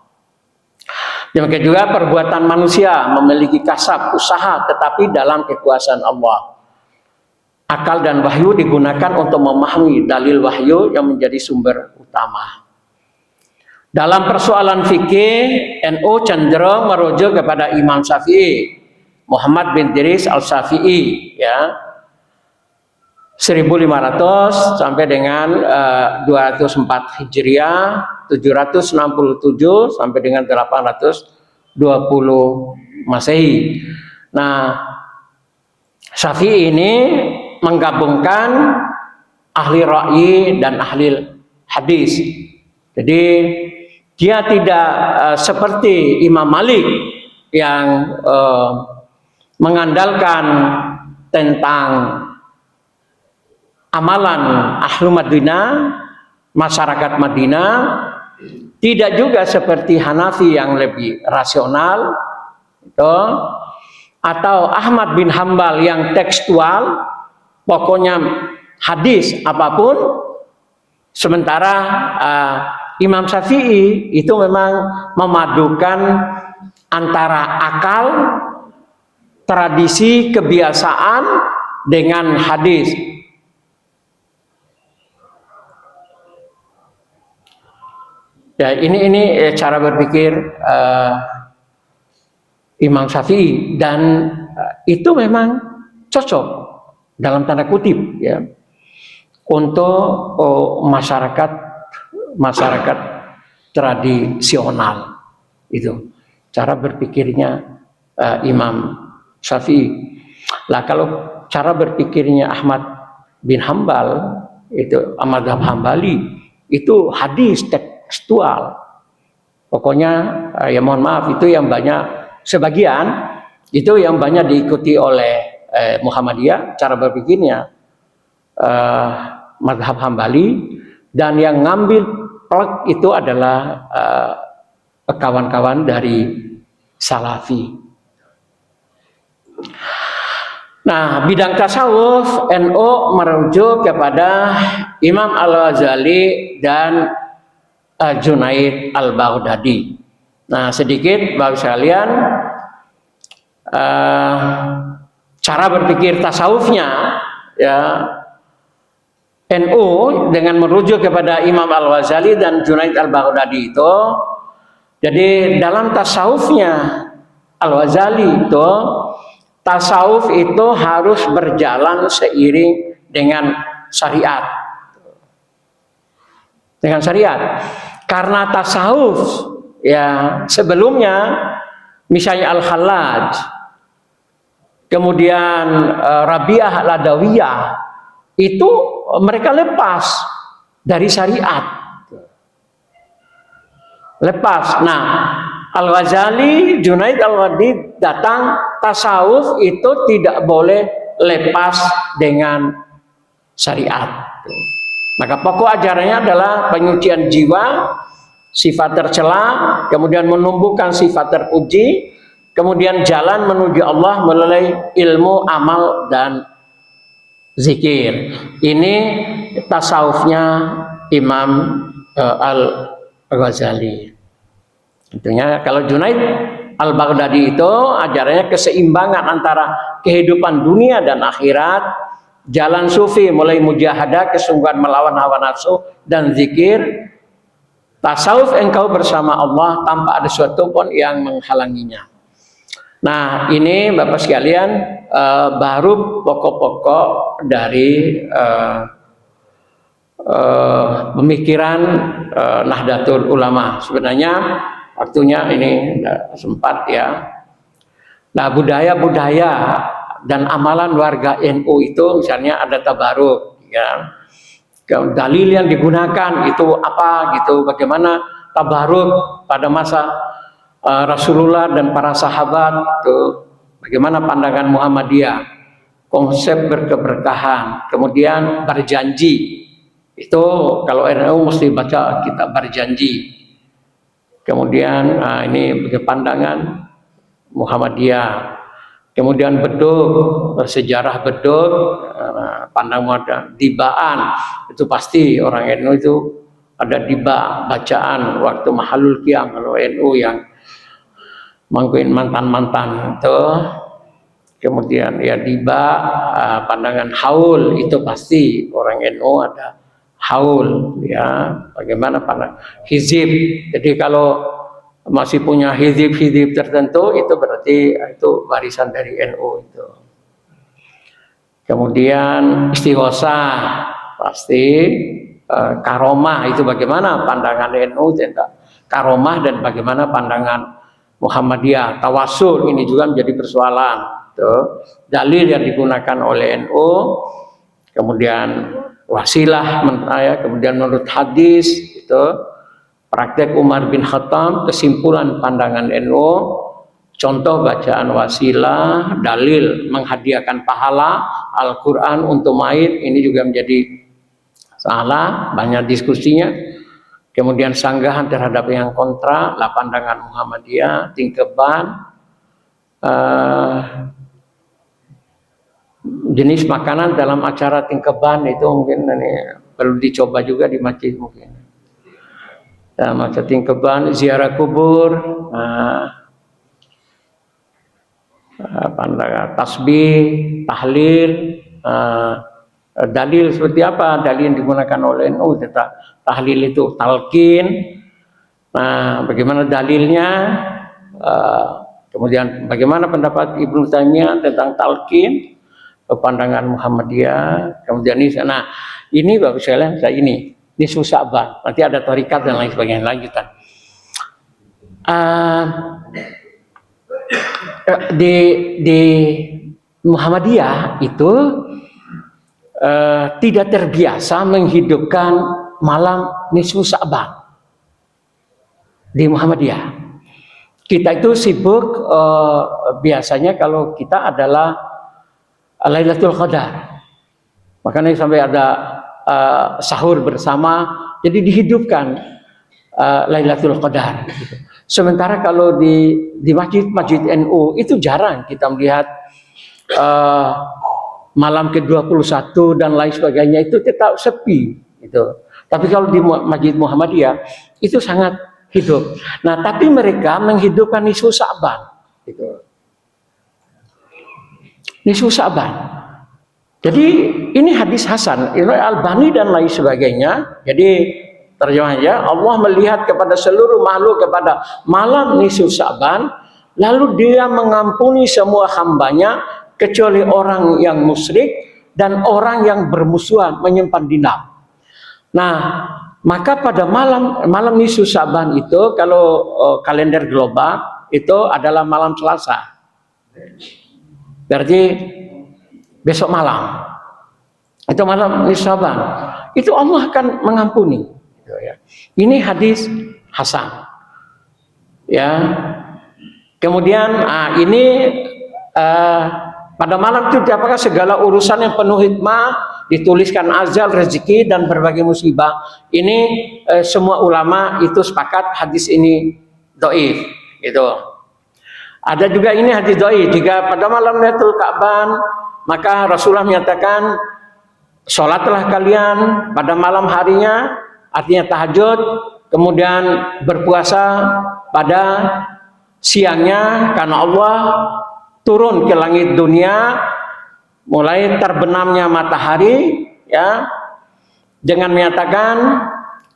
Demikian juga perbuatan manusia memiliki kasab, usaha, tetapi dalam kekuasaan Allah. Akal dan wahyu digunakan untuk memahami dalil wahyu yang menjadi sumber utama. Dalam persoalan fikih, NU cenderung merujuk kepada Imam Syafi'i, Muhammad bin Idris al-Syafi'i, ya, 1500 sampai dengan 204 Hijriah, 767 sampai dengan 820 Masehi. Nah, Syafi'i ini menggabungkan ahli ra'yi dan ahli hadis. Jadi dia tidak seperti Imam Malik yang mengandalkan tentang amalan ahlu Madinah, masyarakat Madinah. Tidak juga seperti Hanafi yang lebih rasional, gitu. Atau Ahmad bin Hambal yang tekstual, pokoknya hadis apapun. Sementara Imam Syafi'i itu memang memadukan antara akal, tradisi, kebiasaan dengan hadis. Ya, ini cara berpikir Imam Syafi'i, dan itu memang cocok dalam tanda kutip, ya, untuk masyarakat tradisional. Itu cara berpikirnya Imam Syafi'i. Lah kalau cara berpikirnya Ahmad bin Hambal, itu mazhab Hambali, itu hadis tekstual. Pokoknya ya mohon maaf, itu yang banyak, sebagian itu yang banyak diikuti oleh Muhammadiyah cara berpikirnya mazhab Hambali, dan yang ngambil plek itu adalah kawan-kawan dari Salafi. Nah, bidang tasawuf NU merujuk kepada Imam Al-Ghazali dan Junaid Al-Baghdadi. Nah, sedikit Bapak sekalian, cara berpikir tasawufnya, ya, NU dengan merujuk kepada Imam Al-Ghazali dan Junaid Al-Baghdadi itu. Jadi dalam tasawufnya Al-Ghazali itu, tasawuf itu harus berjalan seiring dengan syariat. Dengan syariat. Karena tasawuf, ya, sebelumnya misalnya Al-Khallaj, kemudian Rabi'ah Al-Adawiyah, itu mereka lepas dari syariat. Lepas. Nah, Al-Ghazali, Junaid Al-Baghdadi datang, tasawuf itu tidak boleh lepas dengan syariat. Maka pokok ajarannya adalah penyucian jiwa, sifat tercela, kemudian menumbuhkan sifat terpuji, kemudian jalan menuju Allah melalui ilmu, amal, dan zikir. Ini tasawufnya Imam Al-Ghazali. Tentunya kalau Junaid Al-Baghdadi itu ajarannya keseimbangan antara kehidupan dunia dan akhirat, jalan sufi mulai mujahadah, kesungguhan melawan hawa nafsu dan zikir. Tasawuf engkau bersama Allah tanpa ada sesuatu pun yang menghalanginya. Nah, ini Bapak sekalian baru pokok-pokok dari pemikiran Nahdlatul Ulama. Sebenarnya waktunya ini sempat, ya. Nah, budaya-budaya dan amalan warga NU itu misalnya ada tabaruk, ya. Dalil yang digunakan itu apa gitu, bagaimana tabaruk pada masa Rasulullah dan para sahabat itu, bagaimana pandangan Muhammadiyah, konsep berkeberkahan, kemudian berjanji. Itu kalau NU mesti baca kitab berjanji. Kemudian ini pandangan Muhammadiyah. Kemudian beduk, sejarah beduk, pandang muda, dibaan, itu pasti orang NU itu ada diba bacaan waktu mahalul qiyam. Kalau NU yang mangkuin mantan-mantan itu, kemudian ya diba, pandangan haul itu pasti orang NU ada haul, ya bagaimana pandang hizib. Jadi kalau masih punya hizib-hizib tertentu itu berarti itu warisan dari NU itu. Kemudian istighosah pasti, karomah itu bagaimana pandangan NU tentang karomah dan bagaimana pandangan Muhammadiyah. Tawasul ini juga menjadi persoalan. Tuh, dalil yang digunakan oleh NU, kemudian wasilah, kemudian menurut hadis itu. Praktek Umar bin Khattab, kesimpulan pandangan NU, contoh bacaan wasilah, dalil menghadiahkan pahala, Al-Quran untuk mayit, ini juga menjadi salah, banyak diskusinya. Kemudian sanggahan terhadap yang kontra, lah pandangan Muhammadiyah, tingkeban, jenis makanan dalam acara tingkeban itu mungkin ini perlu dicoba juga di masjid mungkin. Macam tingkeban, ziarah kubur, pandangan tasbih, tahlil, dalil seperti apa dalil yang digunakan oleh NU tentang tahlil itu talqin. Nah, bagaimana dalilnya? Kemudian bagaimana pendapat Ibnu Taimiyah tentang talqin, pandangan Muhammadiyah. Kemudian ini bagus sekali ini susah banget. Nanti ada tarikat dan lain sebagainya lanjutan. Di Muhammadiyah itu tidak terbiasa menghidupkan malam nisfu Sa'ban. Di Muhammadiyah kita itu sibuk, biasanya kalau kita adalah Lailatul Qadar, makanya sampai ada sahur bersama, jadi dihidupkan Lailatul Qadar. Sementara kalau di masjid NU itu jarang kita melihat malam ke-21 dan lain sebagainya itu tetap sepi gitu. Tapi kalau di Masjid Muhammadiyah itu sangat hidup. Nah, tapi mereka menghidupkan nisfu Sa'ban gitu. Nisfu Sa'ban. Jadi ini hadis Hasan, Al-Albani dan lain sebagainya. Jadi terjemahnya, Allah melihat kepada seluruh makhluk kepada malam nisfu Sa'ban, lalu Dia mengampuni semua hambanya kecuali orang yang musyrik dan orang yang bermusuhan menyimpan dendam. Nah, maka pada malam nisfu Sa'ban itu kalau kalender global itu adalah malam Selasa. Berarti besok malam. Itu malam nisfu Sa'ban. Itu Allah akan mengampuni. Ini hadis Hasan. Ya. Kemudian ini pada malam itu apakah segala urusan yang penuh hikmah, dituliskan azal, rezeki dan berbagai musibah. Ini semua ulama itu sepakat hadis ini dhaif. Itu. Ada juga ini hadis dhaif. Jika pada malam Lailatul Qa'ban, maka Rasulullah menyatakan sholatlah kalian pada malam harinya, artinya tahajud, kemudian berpuasa pada siangnya karena Allah turun ke langit dunia mulai terbenamnya matahari, ya, dengan menyatakan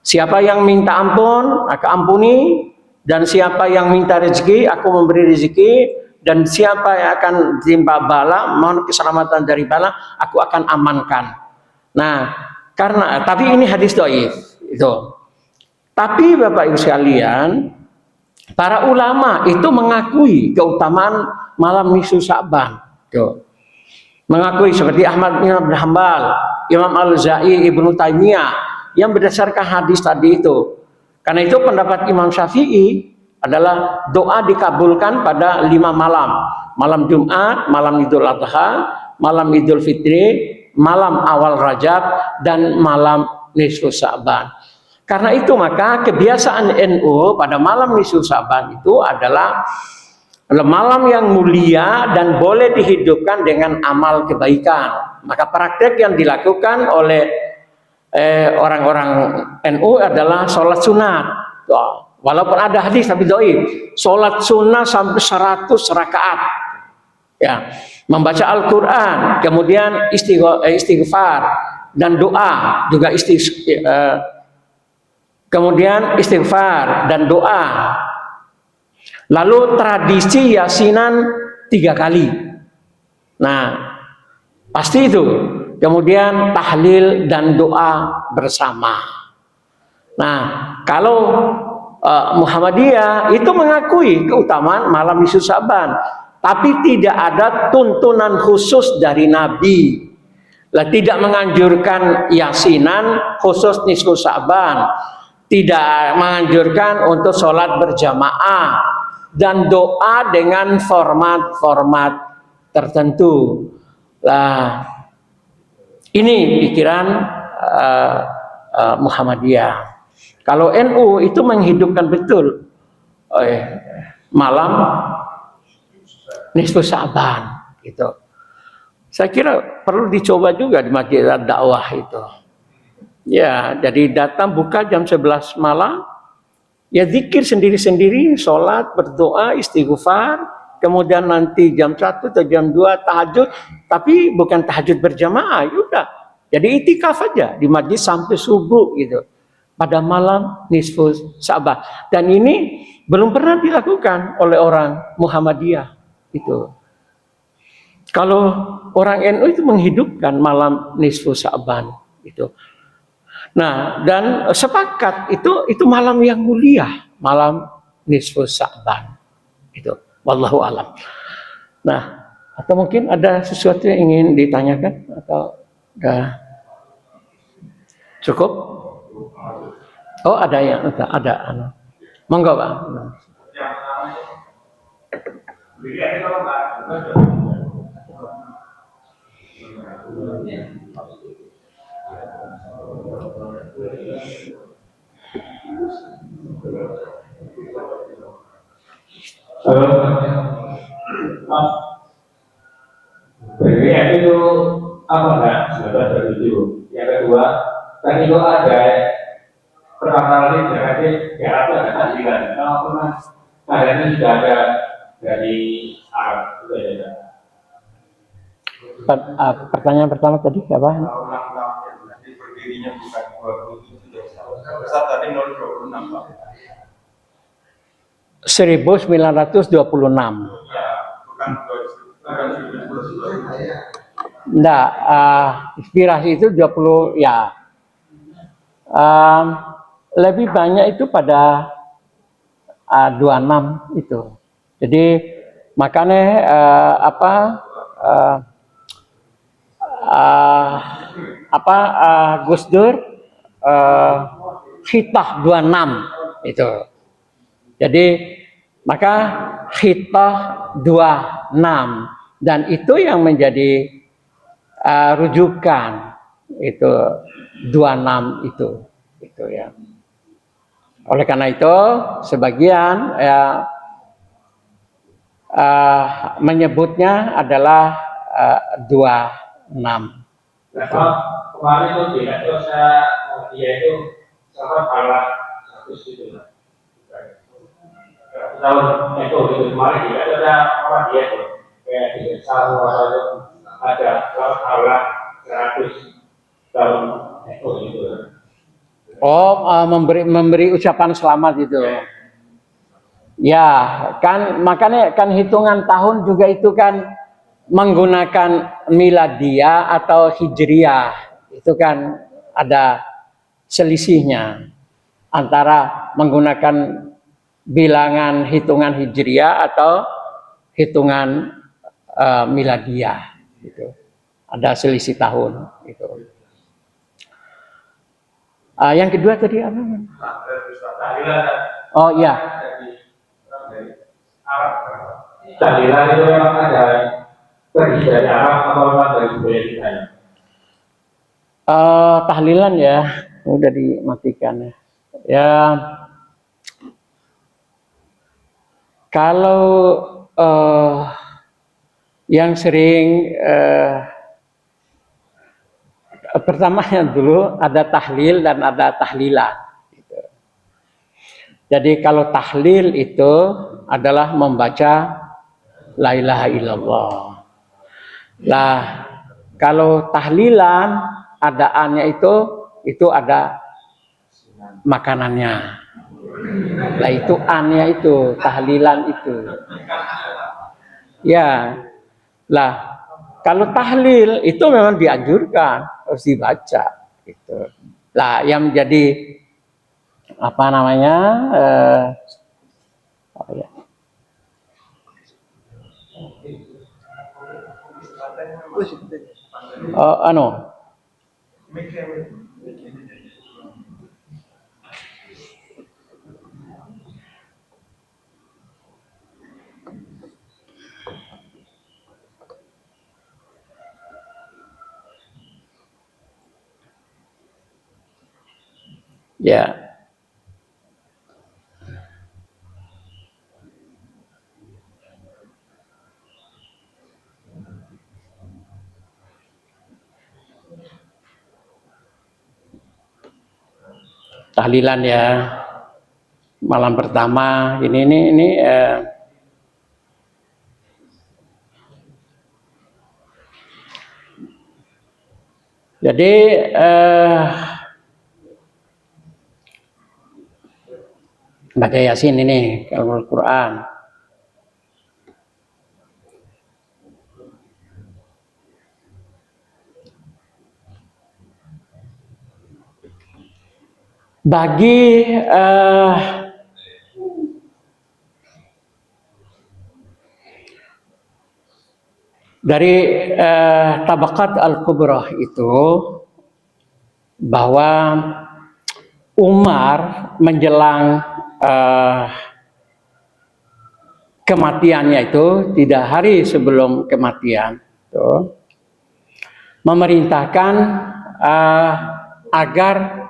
siapa yang minta ampun aku ampuni, dan siapa yang minta rezeki aku memberi rezeki, dan siapa yang akan timpa bala, mohon keselamatan dari bala, aku akan amankan. Nah, tapi ini hadis dhaif itu. Tapi Bapak Ibu sekalian, para ulama itu mengakui keutamaan malam nisfu Sa'ban. Mengakui seperti Ahmad bin Hanbal, Imam Al-Za'i, Ibnu Taimiyah yang berdasarkan hadis tadi itu. Karena itu pendapat Imam Syafi'i adalah doa dikabulkan pada 5 malam. Malam Jumat, malam Idul Adha, malam Idul Fitri, malam awal Rajab, dan malam nisfu Sa'ban. Karena itu maka kebiasaan NU pada malam nisfu Sa'ban itu adalah Malam yang mulia dan boleh dihidupkan dengan amal kebaikan. Maka praktek yang dilakukan oleh orang-orang NU adalah sholat sunat. Walaupun ada hadis tapi dhaif, sholat sunnah sampai 100 rakaat. Ya, membaca Al-Quran, kemudian istighfar dan doa juga kemudian istighfar dan doa. Lalu tradisi yasinan 3 kali. Nah, pasti itu. Kemudian tahlil dan doa bersama. Nah, kalau Muhammadiyah itu mengakui keutamaan malam nisfu Sa'ban, tapi tidak ada tuntunan khusus dari Nabi. Tidak menganjurkan yasinan khusus nisfu Sa'ban, tidak menganjurkan untuk sholat berjamaah dan doa dengan format-format tertentu. Nah, ini pikiran Muhammadiyah. Kalau NU itu menghidupkan betul malam nisfu Sa'ban gitu. Saya kira perlu dicoba juga di Masjid Dakwah itu. Ya, jadi datang buka jam 11 malam, ya zikir sendiri-sendiri, sholat, berdoa, istighfar, kemudian nanti jam 1 atau jam 2 tahajud, tapi bukan tahajud berjamaah, udah. Jadi itikaf aja di masjid sampai subuh gitu. Pada malam nisfu Sa'ban. Dan ini belum pernah dilakukan oleh orang Muhammadiyah itu. Kalau orang NU itu menghidupkan malam nisfu Sa'ban itu. Nah, dan sepakat itu malam yang mulia, malam nisfu Sa'ban itu. Wallahu alam. Nah, atau mungkin ada sesuatu yang ingin ditanyakan atau udah cukup? Oh, ada yang ada. Monggo, Pak. Berikutnya itu apa enggak? Sahabat begitu. Yang kedua, kan itu ada pertama kali berarti ya ada tahlilan. Kalau pernah tahlilan sudah ada dari Arab itu ya. Pertanyaan pertama tadi apa? Ulang-ulangnya berarti berdirinya bukan 27 besar tadi 026 Pak. 1926. Ya, bukan Enggak, inspirasi itu 20 ya. Lebih banyak itu pada 26 itu. Jadi makanya Gus Dur khitah 26 itu. Jadi maka khitah 26 dan itu yang menjadi rujukan itu 26 itu ya. Oleh karena itu sebagian menyebutnya adalah 26. Nah, kemarin itu tidak dosa dia itu sama kalah 100 itu. Tahun itu kemarin tidak ada orang dia itu kayak di desa itu ada kalah 100 tahun itu. Oh, memberi ucapan selamat itu. Ya, kan makanya kan hitungan tahun juga itu kan menggunakan miladiah atau hijriah. Itu kan ada selisihnya antara menggunakan bilangan hitungan hijriah atau hitungan miladiah gitu. Ada selisih tahun itu. Yang kedua tadi apa? Oh iya. Tahlilan itu memang ada dari Arab atau memang dari budaya kita? Tahlilan ya, udah dimatikan ya. Ya, kalau eh, yang sering pertamanya dulu ada tahlil dan ada tahlilan. Gitu. Jadi kalau tahlil itu adalah membaca la ilaha illallah. Lah kalau tahlilan ada A-nya itu ada makanannya. Lah itu A-nya itu tahlilan itu. Ya. Lah kalau tahlil itu memang dianjurkan harus dibaca gitu. Lah yang menjadi apa namanya anu ya tahlilan ya malam pertama ini jadi baca Yasin ini kalau Al-Quran. Bagi dari Tabaqat Al-Kubrah itu bahwa Umar menjelang kematiannya itu tidak hari sebelum kematian itu memerintahkan agar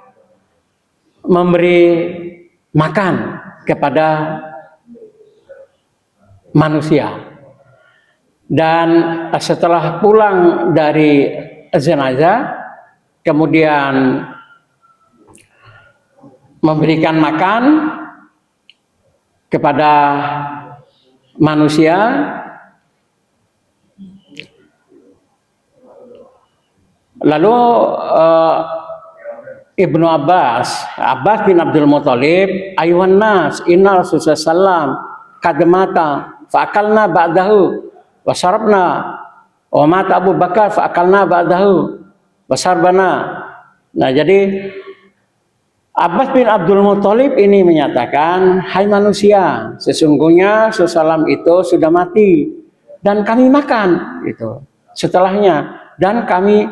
memberi makan kepada manusia. Dan setelah pulang dari jenazah, kemudian memberikan makan kepada manusia, lalu Ibnu Abbas bin Abdul Muthalib, ayuhan nas, inna Rasulullah sallam kadmata fa'akalna ba'dahu wasarabna wa mata Abu Bakar fa'akalna ba'dahu wasarbana. Nah, jadi Abbas bin Abdul Muthalib ini menyatakan, hai manusia, sesungguhnya Rasulullah itu sudah mati dan kami makan itu setelahnya dan kami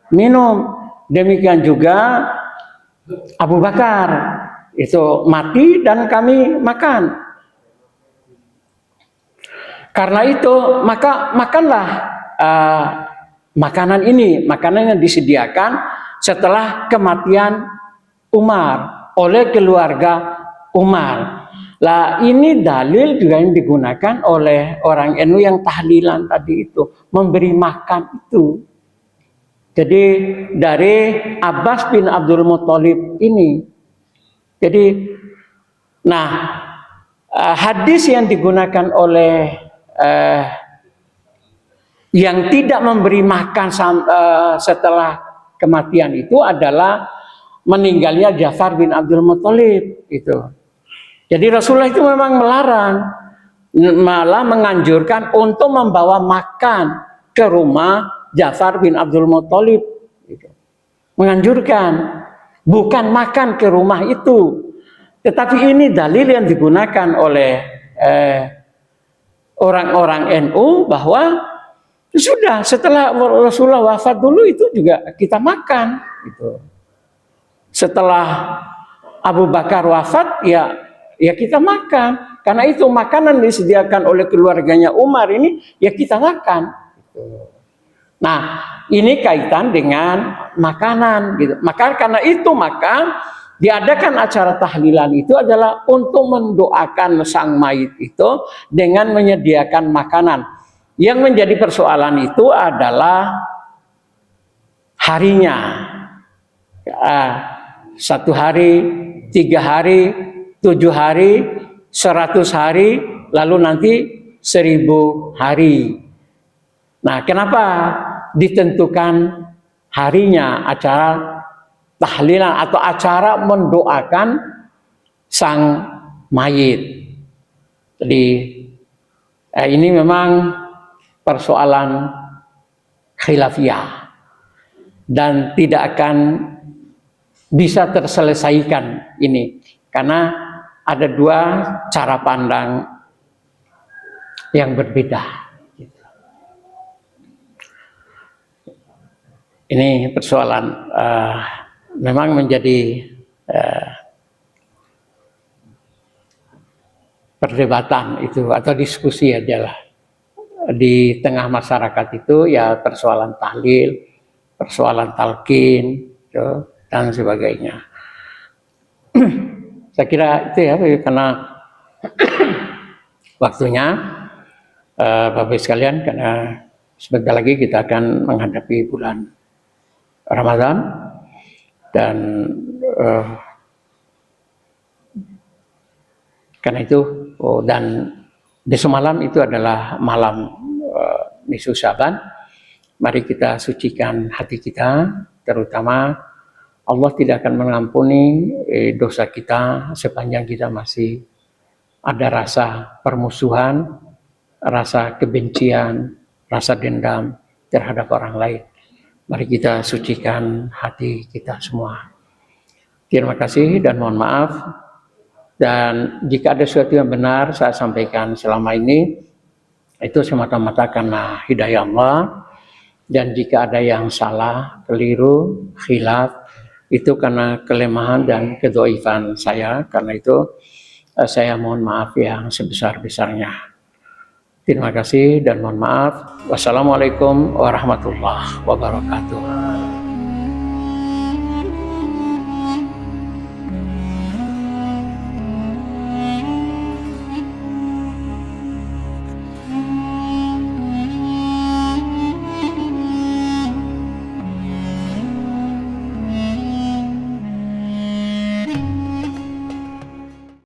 minum. Demikian juga Abu Bakar itu mati dan kami makan. Karena itu maka makanlah makanan ini, makanan yang disediakan setelah kematian Umar oleh keluarga Umar. Lah ini dalil juga yang digunakan oleh orang NU yang tahlilan tadi itu, memberi makan itu. Jadi dari Abbas bin Abdul Muthalib ini. Jadi nah hadis yang digunakan oleh yang tidak memberi makan setelah kematian itu adalah meninggalnya Ja'far bin Abdul Muthalib itu. Jadi Rasulullah itu memang melarang, malah menganjurkan untuk membawa makan ke rumah Ja'far bin Abdul Muthalib gitu. Menganjurkan, bukan makan ke rumah itu. Tetapi ini dalil yang digunakan oleh orang-orang NU bahwa sudah setelah Rasulullah wafat dulu itu juga kita makan gitu. Setelah Abu Bakar wafat ya kita makan, karena itu makanan disediakan oleh keluarganya Umar ini ya kita makan. Nah ini kaitan dengan makanan gitu. Maka karena itu maka diadakan acara tahlilan itu adalah untuk mendoakan sang mayit itu dengan menyediakan makanan. Yang menjadi persoalan itu adalah harinya. 1 hari, 3 hari, 7 hari, 100 hari, lalu nanti 1000 hari. Nah, kenapa ditentukan harinya acara tahlilan atau acara mendoakan sang mayit? Jadi ini memang persoalan khilafiyah dan tidak akan bisa terselesaikan ini karena ada 2 cara pandang yang berbeda. Ini persoalan memang menjadi perdebatan itu atau diskusi adalah di tengah masyarakat itu ya persoalan tahlil, persoalan talqin dan sebagainya. Saya kira itu ya karena waktunya Bapak sekalian, karena sebentar lagi kita akan menghadapi bulan Ramadan dan karena itu dan besok malam itu adalah malam nisfu Syaban. Mari kita sucikan hati kita, terutama Allah tidak akan mengampuni dosa kita sepanjang kita masih ada rasa permusuhan, rasa kebencian, rasa dendam terhadap orang lain. Mari kita sucikan hati kita semua. Terima kasih dan mohon maaf. Dan jika ada sesuatu yang benar saya sampaikan selama ini, itu semata-mata karena hidayah Allah. Dan jika ada yang salah, keliru, khilaf, itu karena kelemahan dan kedhaifan saya. Karena itu saya mohon maaf yang sebesar-besarnya. Terima kasih dan mohon maaf. Wassalamualaikum warahmatullahi wabarakatuh.